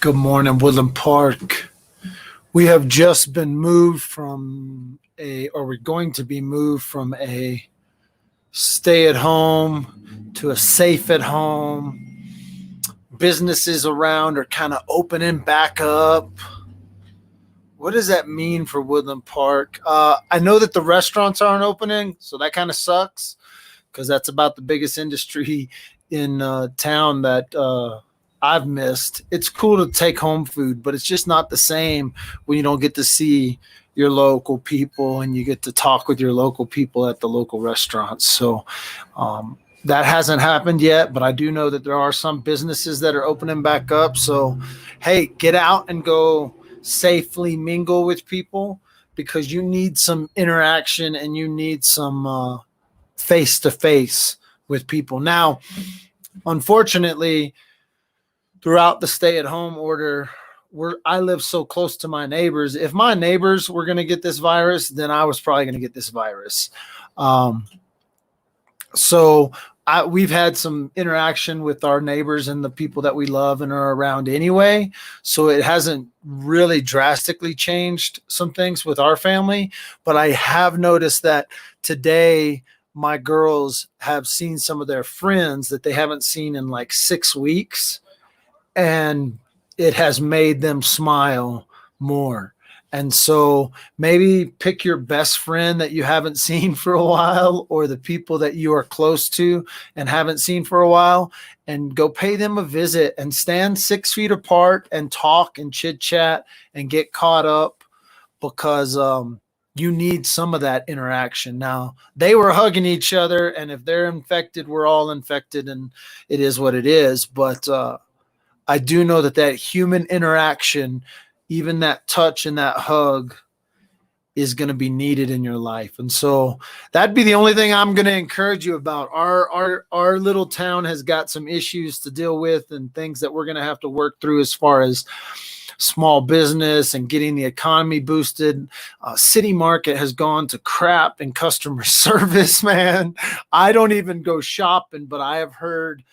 Good morning, Woodland Park. We have just been moved or we're going to be moved from a stay at home to a safe at home. Businesses around are kind of opening back up. What does that mean for Woodland Park? I know that the restaurants aren't opening, so that kind of sucks because that's about the biggest industry in town that I've missed. It's cool to take home food, but it's just not the same when you don't get to see your local people and you get to talk with your local people at the local restaurants. So that hasn't happened yet, but I do know that there are some businesses that are opening back up. So, hey, get out and go safely mingle with people because you need some interaction and you need some face to face with people. Now, unfortunately, throughout the stay at home order, I live so close to my neighbors. If my neighbors were going to get this virus, then I was probably going to get this virus. So we've had some interaction with our neighbors and the people that we love and are around anyway. So it hasn't really drastically changed some things with our family. But I have noticed that today my girls have seen some of their friends that they haven't seen in like 6 weeks. And it has made them smile more. And so maybe pick your best friend that you haven't seen for a while or the people that you are close to and haven't seen for a while and go pay them a visit and stand 6 feet apart and talk and chit chat and get caught up because you need some of that interaction. Now, they were hugging each other, and if they're infected, we're all infected, and it is what it is. But I do know that human interaction, even that touch and that hug, is going to be needed in your life. And so that'd be the only thing I'm going to encourage you about. Our little town has got some issues to deal with and things that we're going to have to work through as far as small business and getting the economy boosted. City Market has gone to crap in customer service, man. I don't even go shopping, but I have heard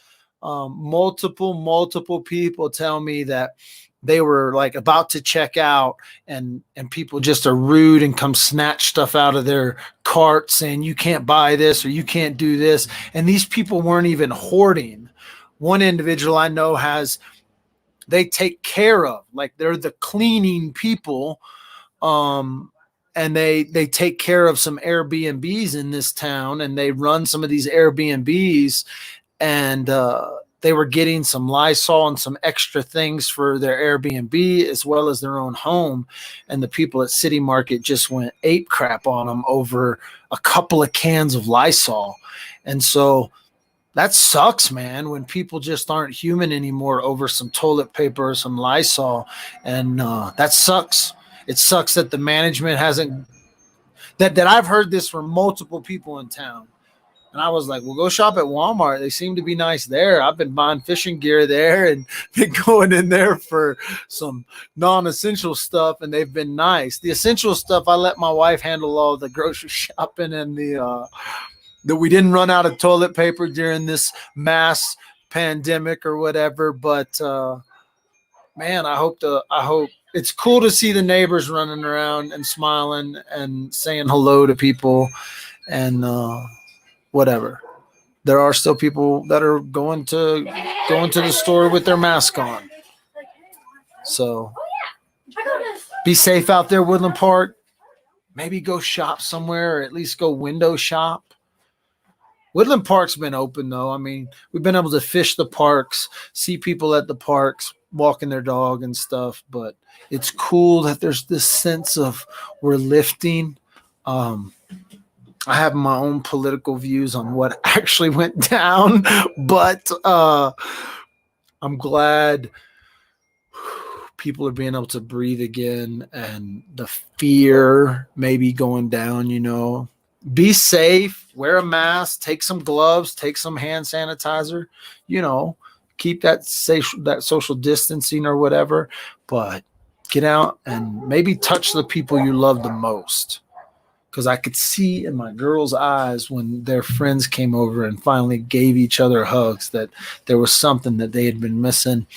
multiple people tell me that they were like about to check out and people just are rude and come snatch stuff out of their cart saying you can't buy this or you can't do this. And these people weren't even hoarding. One individual I know they take care of, like they're the cleaning people. And they take care of some Airbnbs in this town and they run some of these Airbnbs. And they were getting some Lysol and some extra things for their Airbnb as well as their own home. And the people at City Market just went ape crap on them over a couple of cans of Lysol. And so that sucks, man, when people just aren't human anymore over some toilet paper or some Lysol. And that sucks. It sucks that the management hasn't that I've heard this from multiple people in town. And I was like, well, go shop at Walmart. They seem to be nice there. I've been buying fishing gear there and been going in there for some non-essential stuff, and they've been nice. The essential stuff, I let my wife handle all the grocery shopping and that we didn't run out of toilet paper during this mass pandemic or whatever. But man, I hope it's cool to see the neighbors running around and smiling and saying hello to people and whatever. There are still people that are going to the store with their mask on. So be safe out there, Woodland Park. Maybe go shop somewhere or at least go window shop. Woodland Park's been open though. I mean, we've been able to fish the parks, see people at the parks, walking their dog and stuff, but it's cool that there's this sense of we're lifting. I have my own political views on what actually went down, but I'm glad people are being able to breathe again and the fear maybe going down, Be safe, wear a mask, take some gloves, take some hand sanitizer, keep that social distancing or whatever, but get out and maybe touch the people you love the most. because I could see in my girls' eyes when their friends came over and finally gave each other hugs that there was something that they had been missing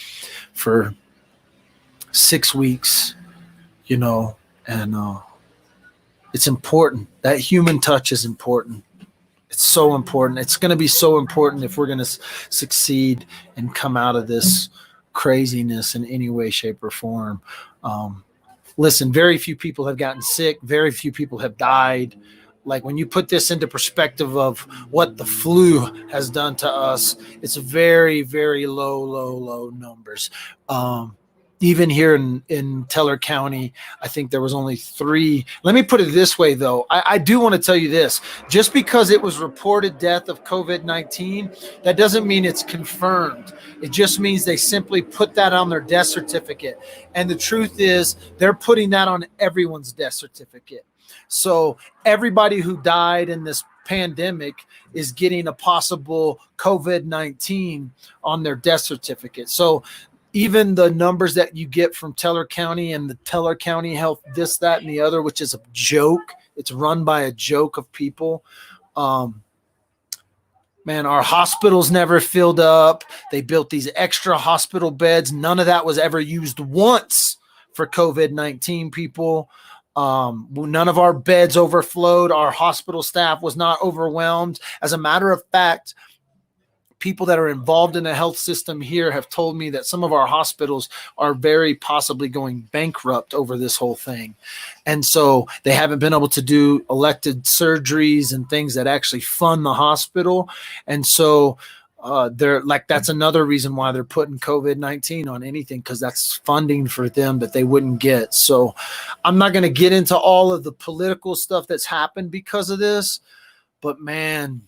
for 6 weeks, and it's important. That human touch is important. It's so important. It's going to be so important if we're going to succeed and come out of this craziness in any way, shape, or form. Listen, very few people have gotten sick. Very few people have died. Like, when you put this into perspective of what the flu has done to us, it's very, very low numbers. Even here in Teller County, I think there was only 3. Let me put it this way, though. I do want to tell you this. Just because it was reported death of COVID-19, that doesn't mean it's confirmed. It just means they simply put that on their death certificate. And the truth is, they're putting that on everyone's death certificate. So everybody who died in this pandemic is getting a possible COVID-19 on their death certificate. So even the numbers that you get from Teller County and the Teller County Health, this, that, and the other, which is a joke. It's run by a joke of people. Man, our hospitals never filled up. They built these extra hospital beds. None of that was ever used once for COVID-19 people. None of our beds overflowed. Our hospital staff was not overwhelmed. As a matter of fact, people that are involved in the health system here have told me that some of our hospitals are very possibly going bankrupt over this whole thing. And so they haven't been able to do elected surgeries and things that actually fund the hospital. And so they're like, that's another reason why they're putting COVID-19 on anything, because that's funding for them that they wouldn't get. So I'm not going to get into all of the political stuff that's happened because of this, but man,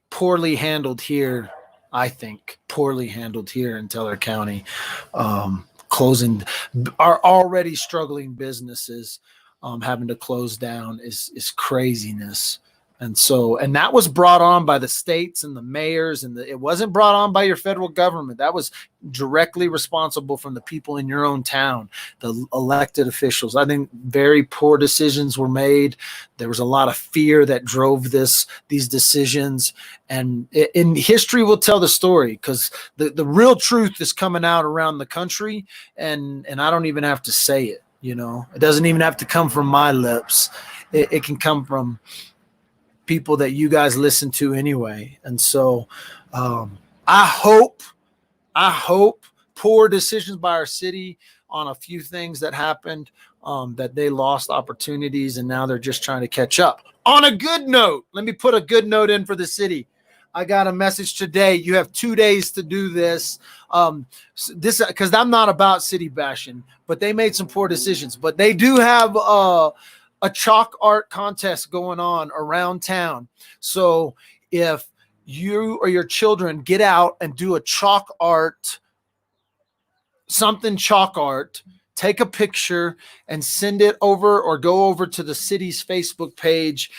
poorly handled here, I think. Poorly handled here in Teller County. Closing our already struggling businesses, having to close down is craziness. And that was brought on by the states and the mayors, and it wasn't brought on by your federal government. That was directly responsible from the people in your own town, the elected officials. I think very poor decisions were made. There was a lot of fear that drove these decisions, and in history will tell the story, because the real truth is coming out around the country, and I don't even have to say it. It doesn't even have to come from my lips. It can come from people that you guys listen to anyway. And so I hope poor decisions by our city on a few things that happened, that they lost opportunities and now they're just trying to catch up. On a good note, let me put a good note in for the city. I got a message today. You have 2 days to do this. Because I'm not about city bashing, but they made some poor decisions. But they do have a chalk art contest going on around town. So if you or your children get out and do a chalk art, take a picture and send it over, or go over to the city's Facebook page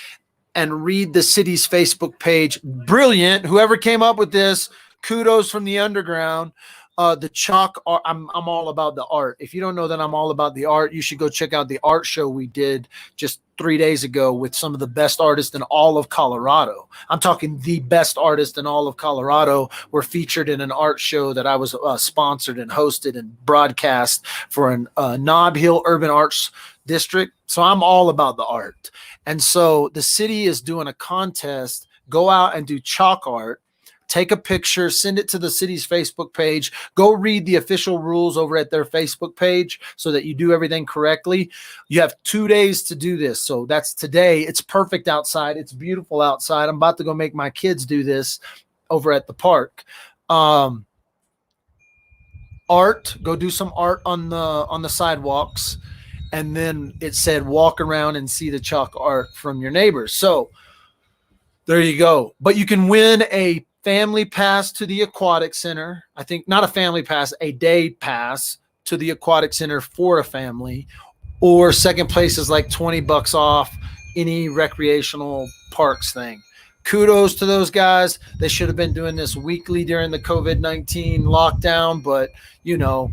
and read the city's Facebook page. Brilliant. Whoever came up with this, kudos from the underground. The chalk art, I'm all about the art. If you don't know that I'm all about the art, you should go check out the art show we did just 3 days ago with some of the best artists in all of Colorado. I'm talking the best artists in all of Colorado were featured in an art show that I was sponsored and hosted and broadcast for an Nob Hill Urban Arts District. So I'm all about the art. And so the city is doing a contest. Go out and do chalk art. Take a picture, send it to the city's Facebook page. Go read the official rules over at their Facebook page so that you do everything correctly. You have 2 days to do this. So that's today. It's perfect outside. It's beautiful outside. I'm about to go make my kids do this over at the park. Art, go do some art on the sidewalks. And then it said, walk around and see the chalk art from your neighbors. So there you go. But you can win a family pass to the aquatic center. I think not a family pass, a day pass to the aquatic center for a family, or second place is like $20 off any recreational parks thing. Kudos to those guys. They should have been doing this weekly during the COVID-19 lockdown, but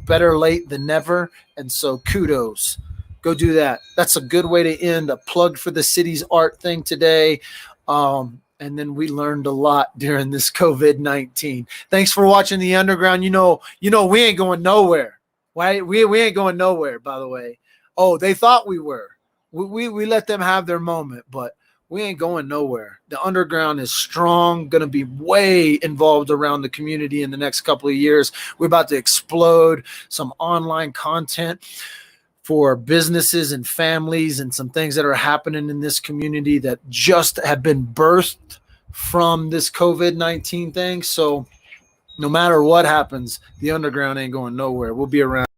better late than never. And so kudos. Go do that. That's a good way to end a plug for the city's art thing today. And then we learned a lot during this COVID-19. Thanks for watching The Underground. You know, we ain't going nowhere. Why? We ain't going nowhere, by the way. Oh, they thought we were. We let them have their moment, but we ain't going nowhere. The Underground is strong, going to be way involved around the community in the next couple of years. We're about to explode some online content for businesses and families, and some things that are happening in this community that just have been birthed from this COVID-19 thing. So no matter what happens, the Underground ain't going nowhere. We'll be around.